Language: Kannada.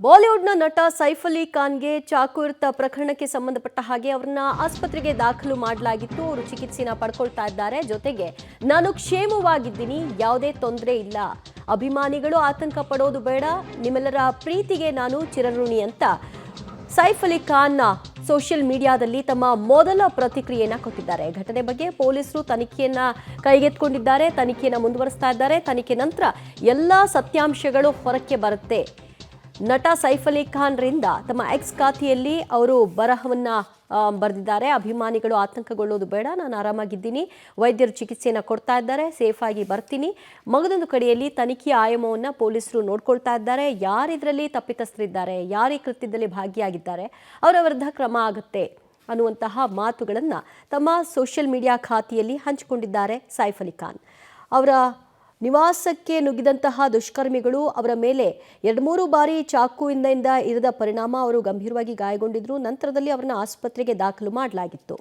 ಬಾಲಿವುಡ್ನ ನಟ ಸೈಫ್ ಅಲಿ ಖಾನ್ಗೆ ಚಾಕು ಇರ್ತ ಪ್ರಕರಣಕ್ಕೆ ಸಂಬಂಧಪಟ್ಟ ಹಾಗೆ ಅವರನ್ನ ಆಸ್ಪತ್ರೆಗೆ ದಾಖಲು ಮಾಡಲಾಗಿತ್ತು. ಅವರು ಚಿಕಿತ್ಸೆನ ಪಡ್ಕೊಳ್ತಾ ಇದ್ದಾರೆ. ಜೊತೆಗೆ ನಾನು ಕ್ಷೇಮವಾಗಿದ್ದೀನಿ, ಯಾವುದೇ ತೊಂದರೆ ಇಲ್ಲ, ಅಭಿಮಾನಿಗಳು ಆತಂಕ ಪಡೋದು ಬೇಡ, ನಿಮ್ಮೆಲ್ಲರ ಪ್ರೀತಿಗೆ ನಾನು ಚಿರಋಣಿ ಅಂತ ಸೈಫ್ ಅಲಿ ಖಾನ್ ಸೋಷಿಯಲ್ ಮೀಡಿಯಾದಲ್ಲಿ ತಮ್ಮ ಮೊದಲ ಪ್ರತಿಕ್ರಿಯೆಯನ್ನ ಕೊಟ್ಟಿದ್ದಾರೆ. ಘಟನೆ ಬಗ್ಗೆ ಪೊಲೀಸರು ತನಿಖೆಯನ್ನ ಕೈಗೆತ್ತಿಕೊಂಡಿದ್ದಾರೆ, ತನಿಖೆಯನ್ನ ಮುಂದುವರಿಸ್ತಾ ಇದ್ದಾರೆ. ತನಿಖೆ ನಂತರ ಎಲ್ಲ ಸತ್ಯಾಂಶಗಳು ಹೊರಕ್ಕೆ ಬರುತ್ತೆ. ನಟ ಸೈಫ್ ಅಲಿ ಖಾನ್ರಿಂದ ತಮ್ಮ ಎಕ್ಸ್ ಖಾತೆಯಲ್ಲಿ ಅವರು ಬರಹವನ್ನ ಬರೆದಿದ್ದಾರೆ. ಅಭಿಮಾನಿಗಳು ಆತಂಕಗೊಳ್ಳೋದು ಬೇಡ, ನಾನು ಆರಾಮಾಗಿದ್ದೀನಿ, ವೈದ್ಯರು ಚಿಕಿತ್ಸೆಯನ್ನು ಕೊಡ್ತಾ ಇದ್ದಾರೆ, ಸೇಫ್ ಆಗಿ ಬರ್ತೀನಿ. ಮಗದೊಂದು ಕಡೆಯಲ್ಲಿ ತನಿಖೆಯ ಆಯಾಮವನ್ನು ಪೊಲೀಸರು ನೋಡ್ಕೊಳ್ತಾ ಇದ್ದಾರೆ. ಯಾರಿದ್ರಲ್ಲಿ ತಪ್ಪಿತಸ್ಥರಿದ್ದಾರೆ, ಯಾರು ಈ ಕೃತ್ಯದಲ್ಲಿ ಭಾಗಿಯಾಗಿದ್ದಾರೆ, ಅವರ ವಿರುದ್ಧ ಕ್ರಮ ಆಗುತ್ತೆ ಅನ್ನುವಂತಹ ಮಾತುಗಳನ್ನು ತಮ್ಮ ಸೋಷಿಯಲ್ ಮೀಡಿಯಾ ಖಾತೆಯಲ್ಲಿ ಹಂಚಿಕೊಂಡಿದ್ದಾರೆ ಸೈಫ್ ಅಲಿ ಖಾನ್. ಅವರ ನಿವಾಸಕ್ಕೆ ನುಗ್ಗಿದಂತಹ ದುಷ್ಕರ್ಮಿಗಳು ಅವರ ಮೇಲೆ 2-3 ಬಾರಿ ಚಾಕುವಿಂದ ಇರಿದ ಪರಿಣಾಮ ಅವರು ಗಂಭೀರವಾಗಿ ಗಾಯಗೊಂಡಿದ್ರು. ನಂತರದಲ್ಲಿ ಅವರನ್ನು ಆಸ್ಪತ್ರೆಗೆ ದಾಖಲು ಮಾಡಲಾಗಿತ್ತು.